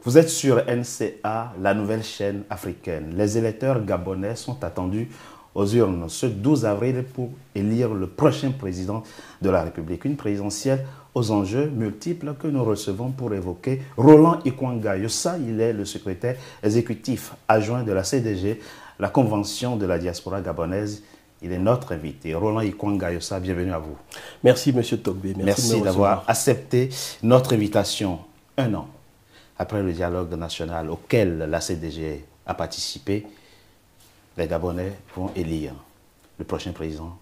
Vous êtes sur NCA, la nouvelle chaîne africaine. Les électeurs gabonais sont attendus aux urnes ce 12 avril pour élire le prochain président de la République. Une présidentielle aux enjeux multiples que nous recevons pour évoquer Roland Ikwanga Yossa. Il est le secrétaire exécutif adjoint de la CDG, la Convention de la diaspora gabonaise. Il est notre invité. Roland Ikwanga Yossa, bienvenue à vous. Merci, M. Togbe. Merci d'avoir accepté notre invitation un an après le dialogue national auquel la CDG a participé. Les Gabonais vont élire le prochain président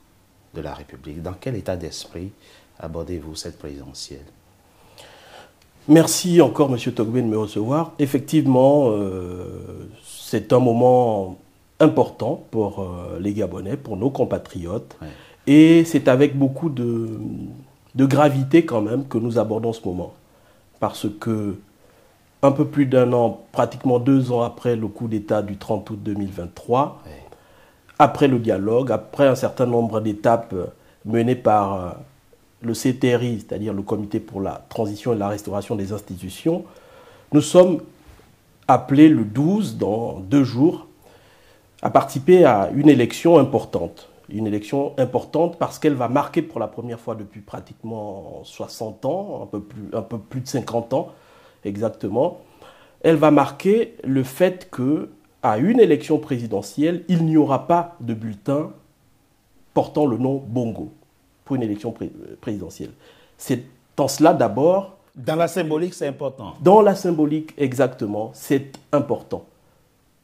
de la République. Dans quel état d'esprit abordez-vous cette présidentielle? Merci encore, M. Togbe, de me recevoir. Effectivement, c'est un moment important pour les Gabonais, pour nos compatriotes. Ouais. Et c'est avec beaucoup de gravité quand même que nous abordons ce moment. Parce que un peu plus d'un an, pratiquement 2 ans après le coup d'État du 30 août 2023, ouais. Après le dialogue, après un certain nombre d'étapes menées par le CTRI, c'est-à-dire le Comité pour la transition et la restauration des institutions, nous sommes appelés le 12, dans 2 jours, à participer à une élection importante. Une élection importante parce qu'elle va marquer pour la première fois depuis pratiquement 60 ans, un peu plus de 50 ans exactement. Elle va marquer le fait qu'à une élection présidentielle, il n'y aura pas de bulletin portant le nom Bongo pour une élection présidentielle. C'est en cela d'abord... Dans la symbolique, c'est important. Dans la symbolique, exactement, c'est important.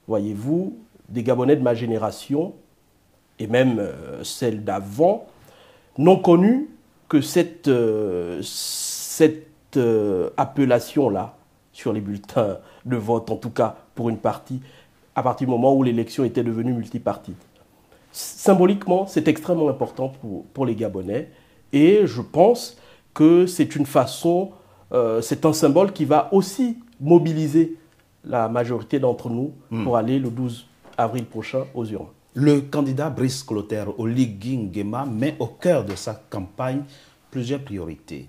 Voyez-vous, des Gabonais de ma génération, et même celle d'avant, n'ont connu que cette appellation-là sur les bulletins de vote, en tout cas pour une partie, à partir du moment où l'élection était devenue multipartite. Symboliquement, c'est extrêmement important pour les Gabonais, et je pense que c'est une façon, c'est un symbole qui va aussi mobiliser la majorité d'entre nous pour aller le 12 avril prochain aux urnes. Le candidat Brice Clotaire Oligui Nguema met au cœur de sa campagne plusieurs priorités.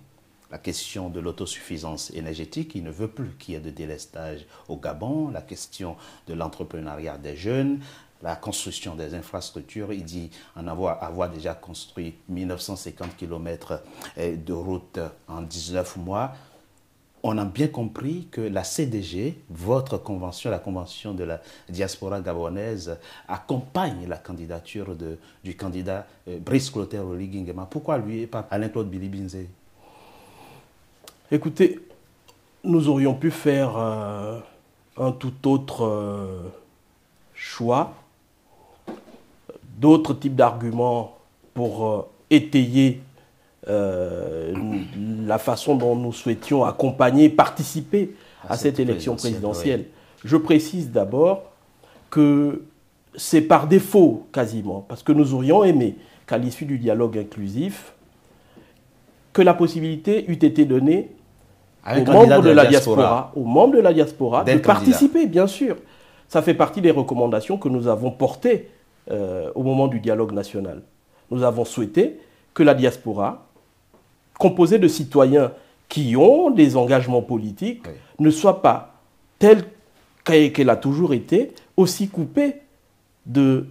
La question de l'autosuffisance énergétique, il ne veut plus qu'il y ait de délestage au Gabon. La question de l'entrepreneuriat des jeunes, la construction des infrastructures. Il dit en avoir déjà construit 1950 km de route en 19 mois. On a bien compris que la CDG, votre convention, la convention de la diaspora gabonaise, accompagne la candidature du candidat Brice Clotaire Oligui Nguema. Pourquoi lui et pas Alain-Claude Bilibinze? Écoutez, nous aurions pu faire un tout autre choix, d'autres types d'arguments pour étayer la façon dont nous souhaitions accompagner, participer à cette élection présidentielle. Oui. Je précise d'abord que c'est par défaut quasiment, parce que nous aurions aimé qu'à l'issue du dialogue inclusif, que la possibilité eût été donnée aux membres de la diaspora de participer, bien sûr. Ça fait partie des recommandations que nous avons portées au moment du dialogue national. Nous avons souhaité que la diaspora, composée de citoyens qui ont des engagements politiques, oui, ne soit pas, telle qu'elle a toujours été, aussi coupée de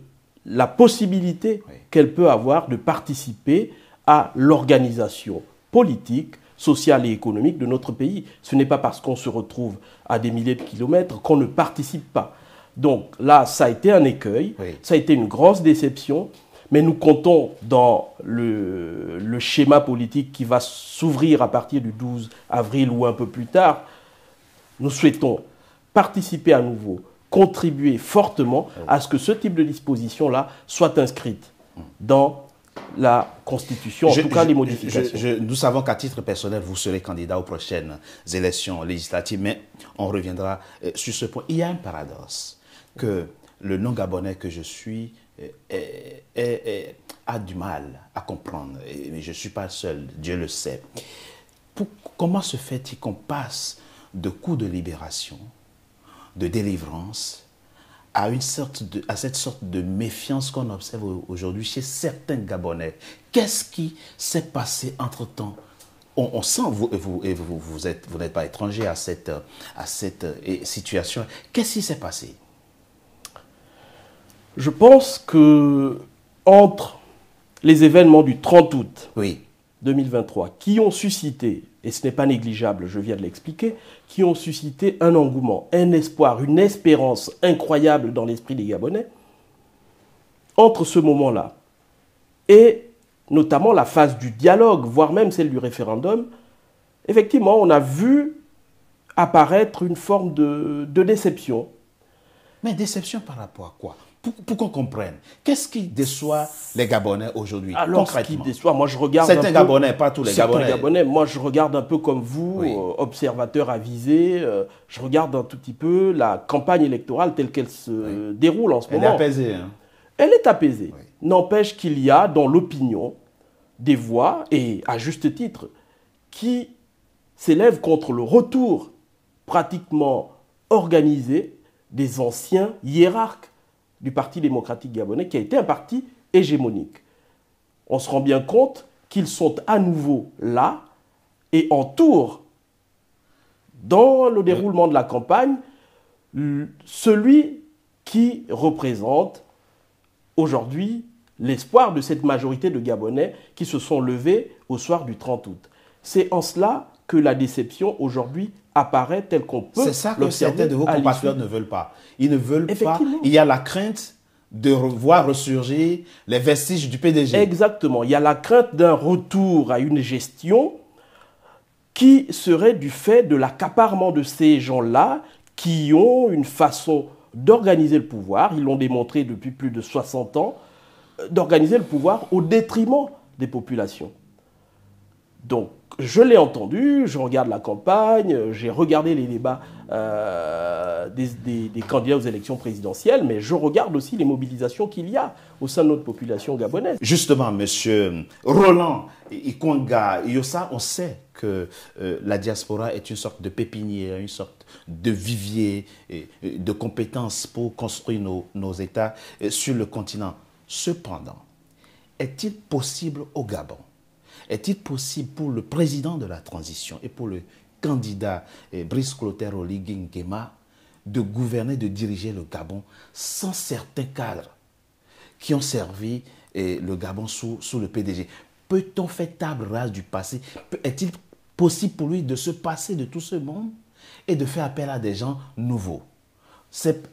la possibilité, oui, qu'elle peut avoir de participer à l'organisation politique, sociale et économique de notre pays. Ce n'est pas parce qu'on se retrouve à des milliers de kilomètres qu'on ne participe pas. Donc là, ça a été un écueil, oui, ça a été une grosse déception, mais nous comptons dans le schéma politique qui va s'ouvrir à partir du 12 avril ou un peu plus tard. Nous souhaitons participer à nouveau, contribuer fortement, oui, à ce que ce type de disposition-là soit inscrite dans la Constitution, en tout cas les modifications. Nous savons qu'à titre personnel, vous serez candidat aux prochaines élections législatives, mais on reviendra sur ce point. Il y a un paradoxe que le non-gabonais que je suis a du mal à comprendre, mais je ne suis pas seul, Dieu le sait. Comment se fait-il qu'on passe de coups de libération, de délivrance, à cette sorte de méfiance qu'on observe aujourd'hui chez certains Gabonais? Qu'est-ce qui s'est passé entre-temps on sent, vous n'êtes pas étranger à cette situation. Qu'est-ce qui s'est passé? Je pense que entre les événements du 30 août 2023 qui ont suscité, et ce n'est pas négligeable, je viens de l'expliquer, qui ont suscité un engouement, un espoir, une espérance incroyable dans l'esprit des Gabonais, entre ce moment-là et notamment la phase du dialogue, voire même celle du référendum, effectivement, on a vu apparaître une forme de déception. Mais déception par rapport à quoi? Pour qu'on comprenne, qu'est-ce qui déçoit les Gabonais aujourd'hui? Alors, ce qui déçoit, moi je regarde certains Gabonais, pas tous les Gabonais. Moi je regarde un peu comme vous, observateur avisé, je regarde un tout petit peu la campagne électorale telle qu'elle se déroule en ce moment. Elle est apaisée. Hein? Elle est apaisée. Oui. N'empêche qu'il y a dans l'opinion des voix, et à juste titre, qui s'élèvent contre le retour pratiquement organisé des anciens hiérarques du Parti démocratique gabonais, qui a été un parti hégémonique. On se rend bien compte qu'ils sont à nouveau là et entourent, dans le déroulement de la campagne, celui qui représente aujourd'hui l'espoir de cette majorité de Gabonais qui se sont levés au soir du 30 août. C'est en cela que la déception aujourd'hui apparaît telle qu'on peut l'observer. C'est ça que certains de vos compatriotes ne veulent pas. Ils ne veulent pas. Il y a la crainte de voir ressurgir les vestiges du PDG. Exactement. Il y a la crainte d'un retour à une gestion qui serait du fait de l'accaparement de ces gens-là qui ont une façon d'organiser le pouvoir, ils l'ont démontré depuis plus de 60 ans, d'organiser le pouvoir au détriment des populations. Donc, je l'ai entendu, je regarde la campagne, j'ai regardé les débats des candidats aux élections présidentielles, mais je regarde aussi les mobilisations qu'il y a au sein de notre population gabonaise. Justement, monsieur Roland Ikwanga Yossa, on sait que la diaspora est une sorte de pépinière, une sorte de vivier de compétences pour construire nos États sur le continent. Cependant, est-il possible au Gabon, est-il possible pour le président de la transition et pour le candidat Brice Clotaire Oligui Nguema de gouverner, de diriger le Gabon sans certains cadres qui ont servi le Gabon sous le PDG? Peut-on faire table rase du passé? Est-il possible pour lui de se passer de tout ce monde et de faire appel à des gens nouveaux?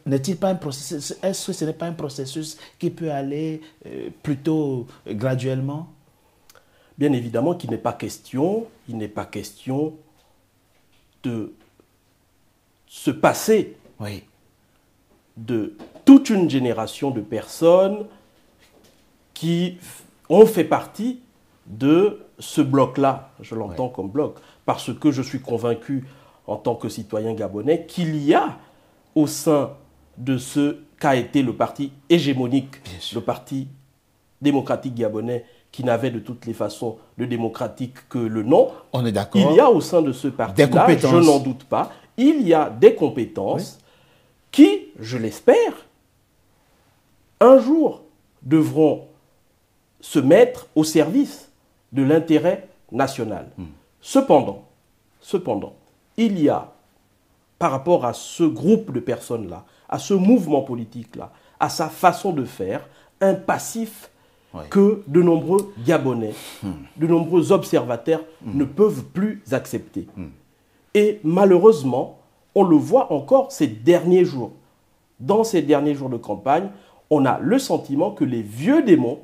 N'est-il pas un processus? Est-ce que ce n'est pas un processus qui peut aller plutôt graduellement? Bien évidemment qu'il n'est pas question, de se passer de toute une génération de personnes qui ont fait partie de ce bloc-là, je l'entends comme bloc, parce que je suis convaincu en tant que citoyen gabonais qu'il y a au sein de ce qu'a été le parti hégémonique, le parti démocratique gabonais, qui n'avait de toutes les façons de démocratique que le nom. On est d'accord. Il y a au sein de ce parti-là, je n'en doute pas, il y a des compétences qui, je l'espère, un jour devront se mettre au service de l'intérêt national. Cependant, il y a, par rapport à ce groupe de personnes-là, à ce mouvement politique-là, à sa façon de faire, un passif que de nombreux Gabonais, de nombreux observateurs ne peuvent plus accepter. Et malheureusement, on le voit encore ces derniers jours. Dans ces derniers jours de campagne, on a le sentiment que les vieux démons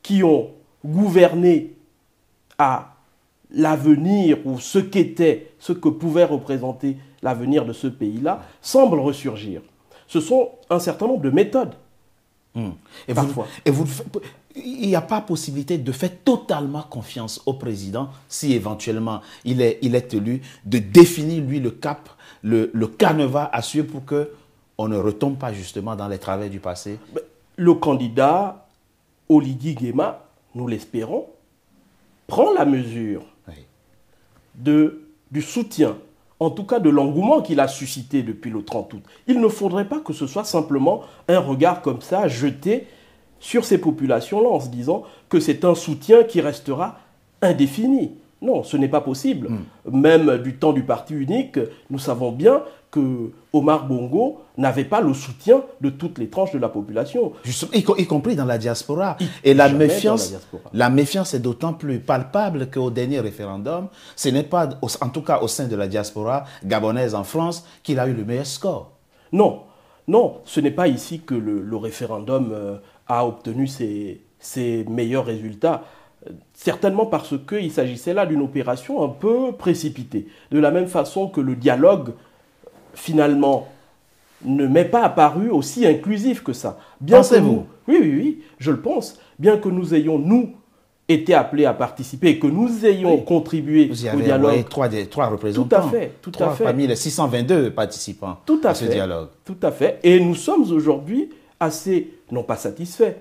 qui ont gouverné à l'avenir ou ce que pouvait représenter l'avenir de ce pays-là, semblent ressurgir. Ce sont un certain nombre de méthodes. Parfois. Il n'y a pas possibilité de faire totalement confiance au président si éventuellement il est élu, de définir lui le cap, le canevas à suivre pour qu'on ne retombe pas justement dans les travers du passé? Le candidat Oligui Nguema, nous l'espérons, prend la mesure du soutien, en tout cas de l'engouement qu'il a suscité depuis le 30 août. Il ne faudrait pas que ce soit simplement un regard comme ça jeté sur ces populations-là en se disant que c'est un soutien qui restera indéfini. Non, ce n'est pas possible. Même du temps du parti unique, nous savons bien que Omar Bongo n'avait pas le soutien de toutes les tranches de la population. Y compris dans la diaspora. Et la méfiance est d'autant plus palpable qu'au dernier référendum, ce n'est pas, en tout cas au sein de la diaspora gabonaise en France, qu'il a eu le meilleur score. Non, non, ce n'est pas ici que le référendum a obtenu ses meilleurs résultats. Certainement parce qu'il s'agissait là d'une opération un peu précipitée. De la même façon que le dialogue, finalement, ne m'est pas apparu aussi inclusif que ça. Pensez-vous? Oui, oui, oui, je le pense. Bien que nous ayons, nous, été appelés à participer et que nous ayons contribué au dialogue. Trois représentants. Tout à fait, tout à fait. Parmi les 622 participants à ce dialogue. Tout à fait. Et nous sommes aujourd'hui assez, non pas satisfaits,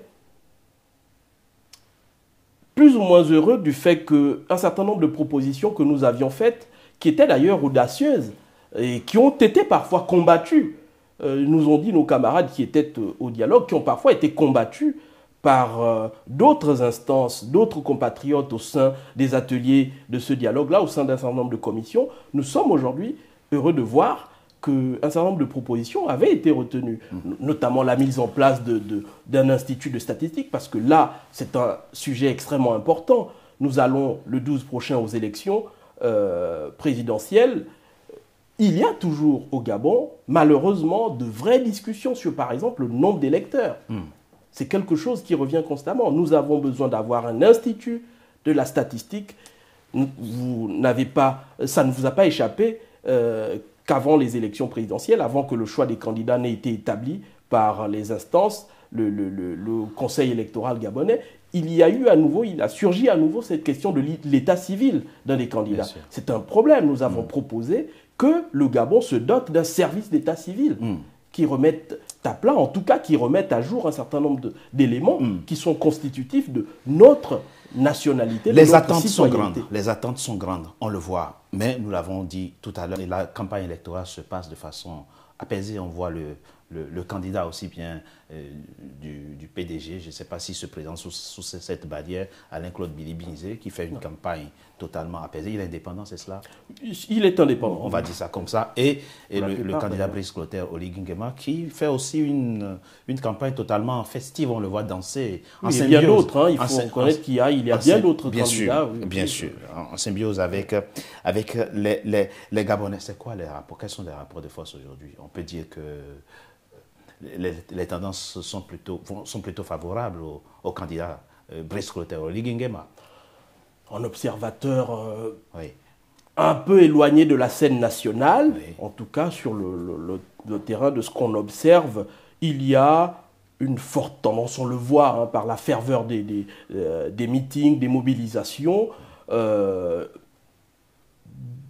plus ou moins heureux du fait qu'un certain nombre de propositions que nous avions faites, qui étaient d'ailleurs audacieuses et qui ont été parfois combattues, nous ont dit nos camarades qui étaient au dialogue, qui ont parfois été combattues par d'autres instances, d'autres compatriotes au sein des ateliers de ce dialogue-là, au sein d'un certain nombre de commissions. Nous sommes aujourd'hui heureux de voir qu'un certain nombre de propositions avaient été retenues, notamment la mise en place d'un institut de statistique, parce que là, c'est un sujet extrêmement important. Nous allons le 12 prochain aux élections présidentielles. Il y a toujours au Gabon, malheureusement, de vraies discussions sur, par exemple, le nombre d'électeurs. C'est quelque chose qui revient constamment. Nous avons besoin d'avoir un institut de la statistique. Ça ne vous a pas échappé qu'avant les élections présidentielles, avant que le choix des candidats n'ait été établi par les instances, le Conseil électoral gabonais, il a surgi à nouveau cette question de l'état civil d'un des candidats. C'est un problème. Nous avons proposé que le Gabon se dote d'un service d'état civil qui remette à plat, en tout cas qui remette à jour un certain nombre d'éléments qui sont constitutifs de notre nationalité, les attentes sont grandes. Les attentes sont grandes, on le voit. Mais nous l'avons dit tout à l'heure, la campagne électorale se passe de façon apaisée. On voit le candidat aussi bien du PDG, je ne sais pas s'il se présente sous cette barrière, Alain-Claude Bilibinzé, qui fait une campagne totalement apaisée. Il est indépendant, c'est cela? Il est indépendant. On va dire ça comme ça. Et le candidat Brice Clotaire Oligui Nguema, qui fait aussi une campagne totalement festive. On le voit danser en symbiose. Il y a bien d'autres. Il faut reconnaître qu'il y a bien d'autres candidats. Bien sûr. En symbiose avec les Gabonais. C'est quoi les rapports? Quels sont les rapports de force aujourd'hui? On peut dire que les tendances sont plutôt favorables au candidat Brice Clotaire Oligui Nguema. Un observateur un peu éloigné de la scène nationale, en tout cas sur le terrain de ce qu'on observe, il y a une forte tendance, on le voit par la ferveur des meetings, des mobilisations,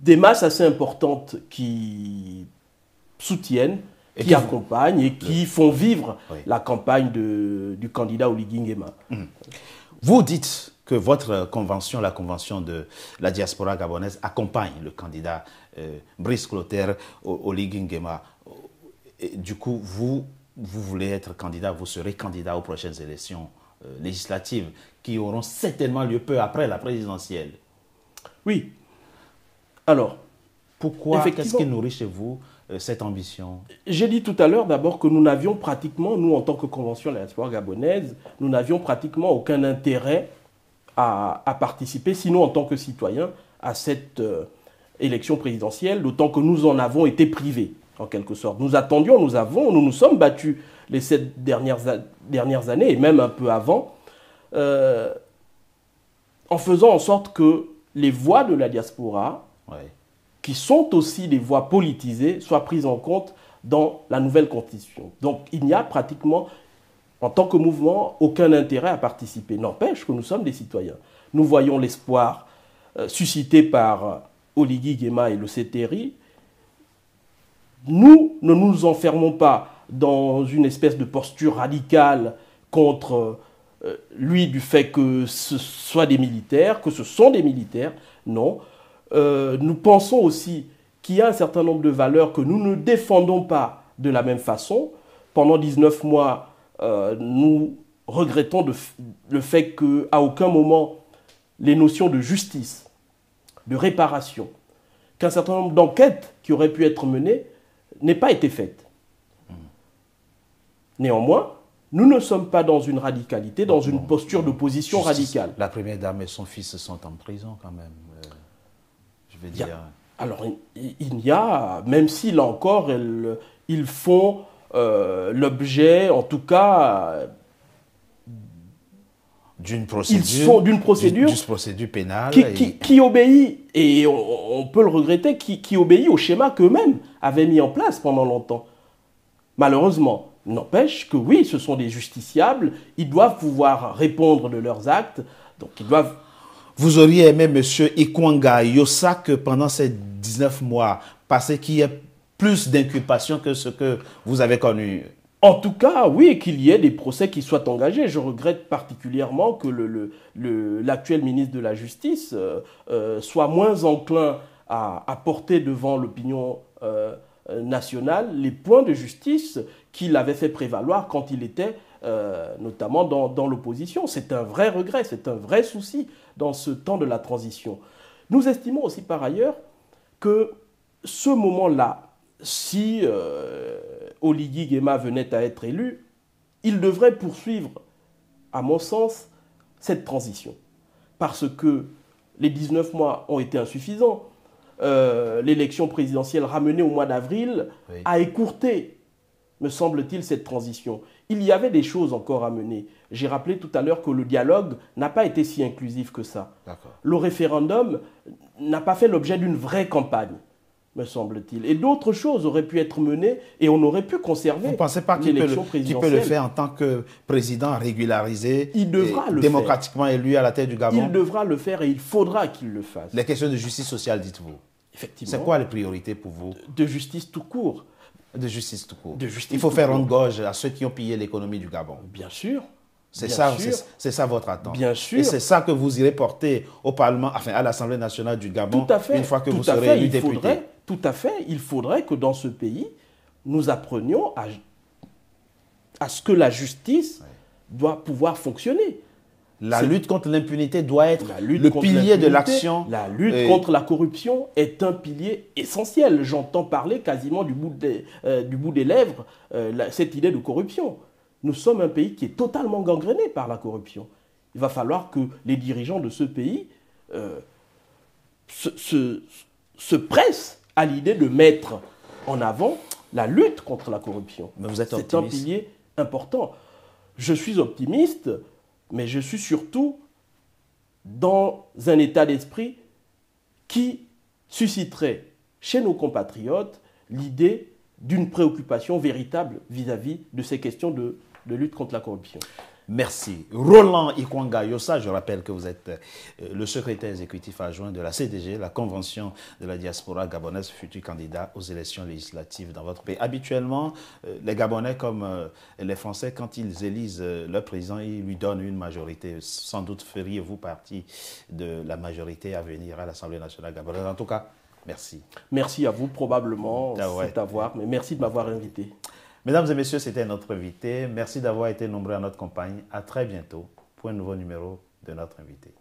des masses assez importantes qui soutiennent, qui accompagnent et qui font vivre la campagne du candidat Oligui Nguema. Vous dites que votre convention, la convention de la diaspora gabonaise, accompagne le candidat Brice Clotaire Oligui Nguema. Du coup, vous voulez être candidat, vous serez candidat aux prochaines élections législatives qui auront certainement lieu peu après la présidentielle. Oui. Alors, pourquoi? Qu'est-ce qui nourrit chez vous cette ambition? J'ai dit tout à l'heure d'abord que nous n'avions pratiquement, nous en tant que convention de la diaspora gabonaise, nous n'avions pratiquement aucun intérêt à participer, sinon en tant que citoyen, à cette élection présidentielle, d'autant que nous en avons été privés, en quelque sorte. Nous attendions, nous nous sommes battus les 7 dernières années, et même un peu avant, en faisant en sorte que les voix de la diaspora, qui sont aussi des voix politisées, soient prises en compte dans la nouvelle constitution. Donc il n'y a pratiquement, en tant que mouvement, aucun intérêt à participer. N'empêche que nous sommes des citoyens. Nous voyons l'espoir suscité par Oligui Nguema et le CTRI. Nous ne nous enfermons pas dans une espèce de posture radicale contre lui du fait que ce soit des militaires, que ce sont des militaires. Non. Nous pensons aussi qu'il y a un certain nombre de valeurs que nous ne défendons pas de la même façon. Pendant 19 mois, nous regrettons le fait qu'à aucun moment les notions de justice, de réparation, qu'un certain nombre d'enquêtes qui auraient pu être menées n'aient pas été faites. Néanmoins, nous ne sommes pas dans une radicalité, dans une posture d'opposition radicale. La première dame et son fils sont en prison quand même, je veux dire. Alors, il y a, même si là encore, ils font l'objet, en tout cas, d'une procédure, ils sont d'une procédure pénale qui obéit, et on peut le regretter, qui obéit au schéma qu'eux-mêmes avaient mis en place pendant longtemps. Malheureusement, n'empêche que oui, ce sont des justiciables, ils doivent pouvoir répondre de leurs actes, donc ils doivent... Vous auriez aimé, M. Ikwanga Yossa, que pendant ces 19 mois passés, qu'il y ait plus d'inculpation que ce que vous avez connu? En tout cas, oui, qu'il y ait des procès qui soient engagés. Je regrette particulièrement que l'actuel ministre de la Justice soit moins enclin à porter devant l'opinion nationale les points de justice qu'il avait fait prévaloir quand il était notamment dans l'opposition. C'est un vrai regret, c'est un vrai souci dans ce temps de la transition. Nous estimons aussi par ailleurs que ce moment-là, si Oligui Nguema venait à être élu, il devrait poursuivre, à mon sens, cette transition. Parce que les 19 mois ont été insuffisants. L'élection présidentielle ramenée au mois d'avril a écourté, me semble-t-il, cette transition. Il y avait des choses encore à mener. J'ai rappelé tout à l'heure que le dialogue n'a pas été si inclusif que ça. Le référendum n'a pas fait l'objet d'une vraie campagne, me semble-t-il. Et d'autres choses auraient pu être menées et on aurait pu conserver. Vous ne pensez pas qu'il peut le faire en tant que président régularisé, démocratiquement élu à la tête du Gabon? Il devra le faire et il faudra qu'il le fasse. Les questions de justice sociale, dites-vous? Effectivement. C'est quoi les priorités pour vous? De justice tout court. De justice tout court. Il faut faire rendre gorge à ceux qui ont pillé l'économie du Gabon. Bien sûr. C'est ça votre attente. Bien sûr. Et c'est ça que vous irez porter au Parlement, enfin à l'Assemblée nationale du Gabon, une fois que vous serez élu député. Tout à fait. Il faudrait que dans ce pays, nous apprenions à ce que la justice doit pouvoir fonctionner. La lutte contre l'impunité doit être le pilier de l'action. La lutte contre la corruption est un pilier essentiel. J'entends parler quasiment du bout des lèvres cette idée de corruption. Nous sommes un pays qui est totalement gangréné par la corruption. Il va falloir que les dirigeants de ce pays se pressent à l'idée de mettre en avant la lutte contre la corruption. Mais vous êtes optimiste. C'est un pilier important. Je suis optimiste, mais je suis surtout dans un état d'esprit qui susciterait chez nos compatriotes l'idée d'une préoccupation véritable vis-à-vis de ces questions de lutte contre la corruption. Merci. Roland Ikwanga Yossa, je rappelle que vous êtes le secrétaire exécutif adjoint de la CDG, la Convention de la diaspora gabonaise, futur candidat aux élections législatives dans votre pays. Habituellement, les Gabonais, comme les Français, quand ils élisent leur président, ils lui donnent une majorité. Sans doute feriez-vous partie de la majorité à venir à l'Assemblée nationale gabonaise. En tout cas, merci. Merci à vous, probablement, c'est à voir, mais merci de m'avoir invité. Mesdames et messieurs, c'était notre invité. Merci d'avoir été nombreux à notre compagnie. À très bientôt pour un nouveau numéro de notre invité.